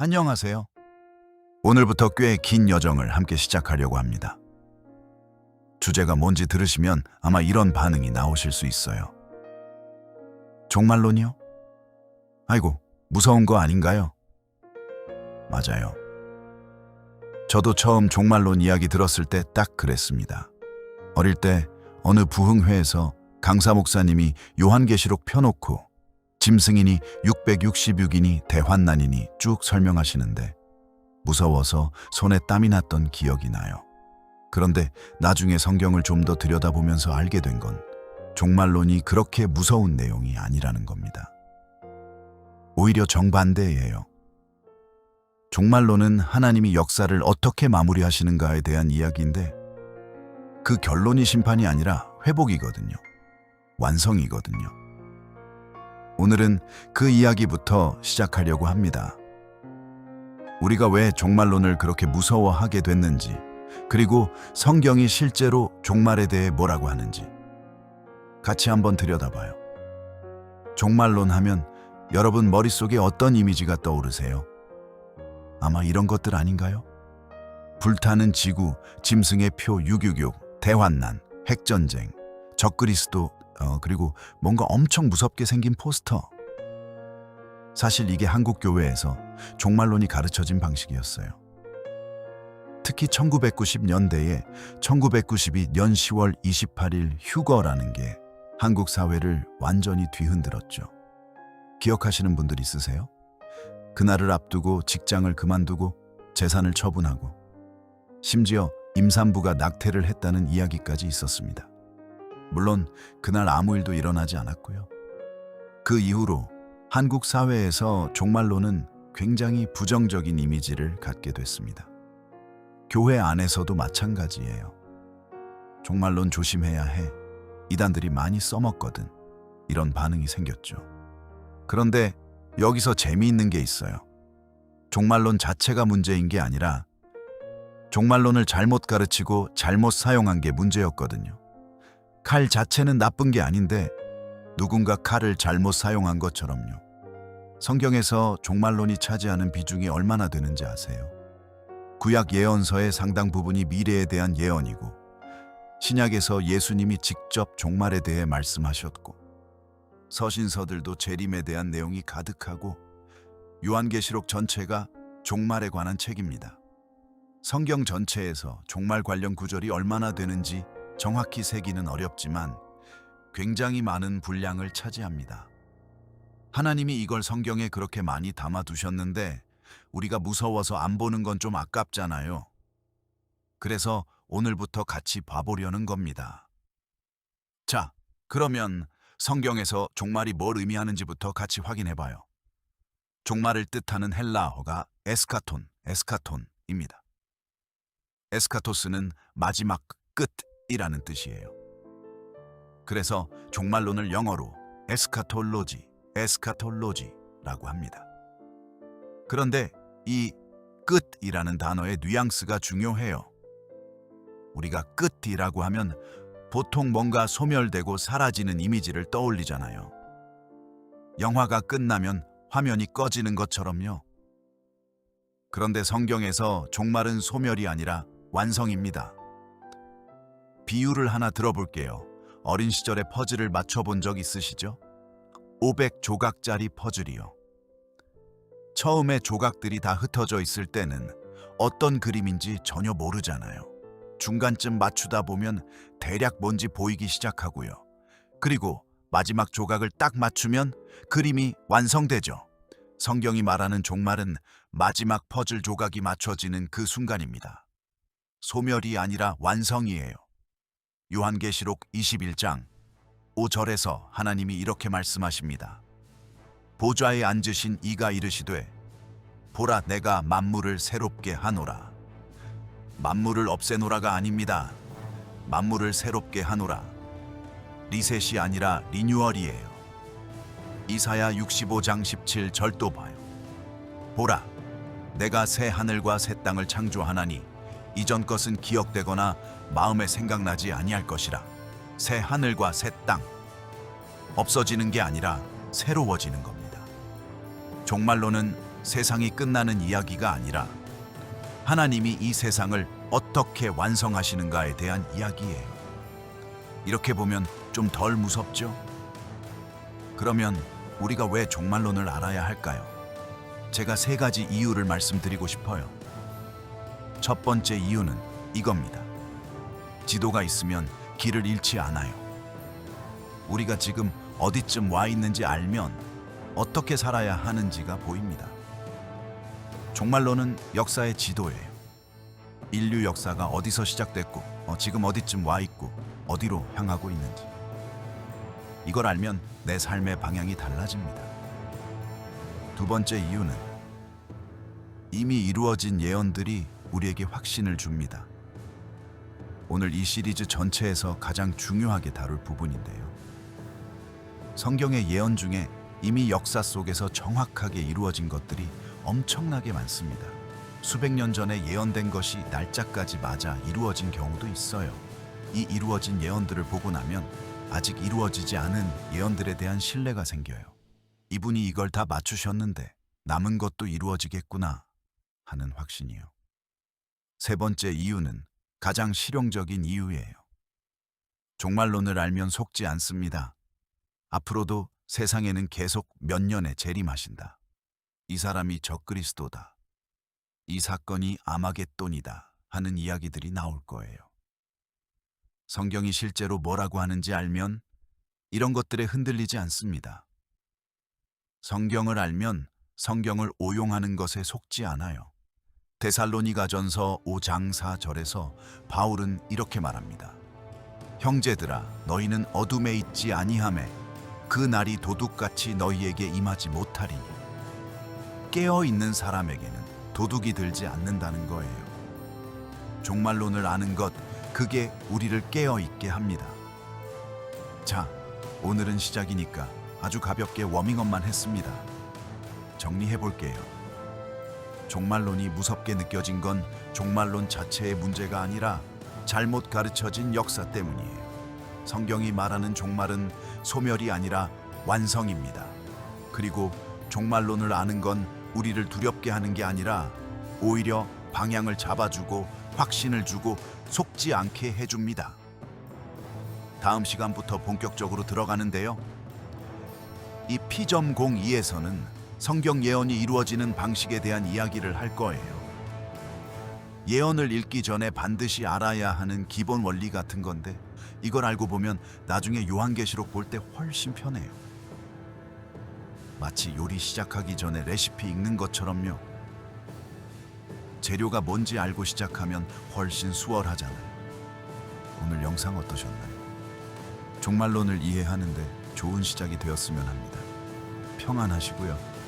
안녕하세요. 오늘부터 꽤 긴 여정을 함께 시작하려고 합니다. 주제가 뭔지 들으시면 아마 이런 반응이 나오실 수 있어요. 종말론이요? 아이고, 무서운 거 아닌가요? 맞아요. 저도 처음 종말론 이야기 들었을 때 딱 그랬습니다. 어릴 때 어느 부흥회에서 강사 목사님이 요한계시록 펴놓고 짐승이니 666이니 대환난이니 쭉 설명하시는데 무서워서 손에 땀이 났던 기억이 나요. 그런데 나중에 성경을 좀 더 들여다보면서 알게 된 건 종말론이 그렇게 무서운 내용이 아니라는 겁니다. 오히려 정반대예요. 종말론은 하나님이 역사를 어떻게 마무리하시는가에 대한 이야기인데 그 결론이 심판이 아니라 회복이거든요. 완성이거든요. 오늘은 그 이야기부터 시작하려고 합니다. 우리가 왜 종말론을 그렇게 무서워하게 됐는지, 그리고 성경이 실제로 종말에 대해 뭐라고 하는지 같이 한번 들여다봐요. 종말론 하면 여러분 머릿속에 어떤 이미지가 떠오르세요? 아마 이런 것들 아닌가요? 불타는 지구, 짐승의 표 666, 대환난, 핵전쟁, 적그리스도, 그리고 뭔가 엄청 무섭게 생긴 포스터. 사실 이게 한국 교회에서 종말론이 가르쳐진 방식이었어요. 특히 1990년대에 1992년 10월 28일 휴거라는 게 한국 사회를 완전히 뒤흔들었죠. 기억하시는 분들 있으세요? 그날을 앞두고 직장을 그만두고 재산을 처분하고 심지어 임산부가 낙태를 했다는 이야기까지 있었습니다. 물론 그날 아무 일도 일어나지 않았고요. 그 이후로 한국 사회에서 종말론은 굉장히 부정적인 이미지를 갖게 됐습니다. 교회 안에서도 마찬가지예요. 종말론 조심해야 해. 이단들이 많이 써먹거든. 이런 반응이 생겼죠. 그런데 여기서 재미있는 게 있어요. 종말론 자체가 문제인 게 아니라 종말론을 잘못 가르치고 잘못 사용한 게 문제였거든요. 칼 자체는 나쁜 게 아닌데 누군가 칼을 잘못 사용한 것처럼요. 성경에서 종말론이 차지하는 비중이 얼마나 되는지 아세요? 구약 예언서의 상당 부분이 미래에 대한 예언이고 신약에서 예수님이 직접 종말에 대해 말씀하셨고 서신서들도 재림에 대한 내용이 가득하고 요한계시록 전체가 종말에 관한 책입니다. 성경 전체에서 종말 관련 구절이 얼마나 되는지 정확히 세기는 어렵지만 굉장히 많은 분량을 차지합니다. 하나님이 이걸 성경에 그렇게 많이 담아두셨는데 우리가 무서워서 안 보는 건 좀 아깝잖아요. 그래서 오늘부터 같이 봐보려는 겁니다. 자, 그러면 성경에서 종말이 뭘 의미하는지부터 같이 확인해봐요. 종말을 뜻하는 헬라어가 에스카톤입니다. 에스카토스는 마지막 끝이라는 뜻이에요. 그래서 종말론을 영어로 에스카톨로지라고 합니다. 그런데 이 끝이라는 단어의 뉘앙스가 중요해요. 우리가 끝이라고 하면 보통 뭔가 소멸되고 사라지는 이미지를 떠올리잖아요. 영화가 끝나면 화면이 꺼지는 것처럼요. 그런데 성경에서 종말은 소멸이 아니라 완성입니다. 비유를 하나 들어볼게요. 어린 시절에 퍼즐을 맞춰본 적 있으시죠? 500조각짜리 퍼즐이요. 처음에 조각들이 다 흩어져 있을 때는 어떤 그림인지 전혀 모르잖아요. 중간쯤 맞추다 보면 대략 뭔지 보이기 시작하고요. 그리고 마지막 조각을 딱 맞추면 그림이 완성되죠. 성경이 말하는 종말은 마지막 퍼즐 조각이 맞춰지는 그 순간입니다. 소멸이 아니라 완성이에요. 요한계시록 21장 5절에서 하나님이 이렇게 말씀하십니다. 보좌에 앉으신 이가 이르시되 보라 내가 만물을 새롭게 하노라. 만물을 없애노라가 아닙니다. 만물을 새롭게 하노라. 리셋이 아니라 리뉴얼이에요. 이사야 65장 17절도 봐요. 보라 내가 새 하늘과 새 땅을 창조하나니 이전 것은 기억되거나 마음에 생각나지 아니할 것이라. 새 하늘과 새 땅. 없어지는 게 아니라 새로워지는 겁니다. 종말론은 세상이 끝나는 이야기가 아니라 하나님이 이 세상을 어떻게 완성하시는가에 대한 이야기예요. 이렇게 보면 좀 덜 무섭죠? 그러면 우리가 왜 종말론을 알아야 할까요? 제가 3가지 이유를 말씀드리고 싶어요. 첫 번째 이유는 이겁니다. 지도가 있으면 길을 잃지 않아요. 우리가 지금 어디쯤 와 있는지 알면 어떻게 살아야 하는지가 보입니다. 종말론은 역사의 지도예요. 인류 역사가 어디서 시작됐고 지금 어디쯤 와 있고 어디로 향하고 있는지. 이걸 알면 내 삶의 방향이 달라집니다. 두 번째 이유는 이미 이루어진 예언들이 우리에게 확신을 줍니다. 오늘 이 시리즈 전체에서 가장 중요하게 다룰 부분인데요. 성경의 예언 중에 이미 역사 속에서 정확하게 이루어진 것들이 엄청나게 많습니다. 수백 년 전에 예언된 것이 날짜까지 맞아 이루어진 경우도 있어요. 이 이루어진 예언들을 보고 나면 아직 이루어지지 않은 예언들에 대한 신뢰가 생겨요. 이분이 이걸 다 맞추셨는데 남은 것도 이루어지겠구나 하는 확신이요. 세 번째 이유는 가장 실용적인 이유예요. 종말론을 알면 속지 않습니다. 앞으로도 세상에는 계속 몇 년에 재림하신다. 이 사람이 적그리스도다. 이 사건이 아마겟돈이다 하는 이야기들이 나올 거예요. 성경이 실제로 뭐라고 하는지 알면 이런 것들에 흔들리지 않습니다. 성경을 알면 성경을 오용하는 것에 속지 않아요. 데살로니가전서 5장 4절에서 바울은 이렇게 말합니다. 형제들아, 너희는 어둠에 있지 아니하매 그 날이 도둑같이 너희에게 임하지 못하리니. 깨어있는 사람에게는 도둑이 들지 않는다는 거예요. 종말론을 아는 것, 그게 우리를 깨어있게 합니다. 자, 오늘은 시작이니까 아주 가볍게 워밍업만 했습니다. 정리해 볼게요. 종말론이 무섭게 느껴진 건 종말론 자체의 문제가 아니라 잘못 가르쳐진 역사 때문이에요. 성경이 말하는 종말은 소멸이 아니라 완성입니다. 그리고 종말론을 아는 건 우리를 두렵게 하는 게 아니라 오히려 방향을 잡아주고 확신을 주고 속지 않게 해줍니다. 다음 시간부터 본격적으로 들어가는데요. 이 P.02에서는 성경 예언이 이루어지는 방식에 대한 이야기를 할 거예요. 예언을 읽기 전에 반드시 알아야 하는 기본 원리 같은 건데 이걸 알고 보면 나중에 요한계시록 볼 때 훨씬 편해요. 마치 요리 시작하기 전에 레시피 읽는 것처럼요. 재료가 뭔지 알고 시작하면 훨씬 수월하잖아요. 오늘 영상 어떠셨나요? 종말론을 이해하는데 좋은 시작이 되었으면 합니다. 평안하시고요.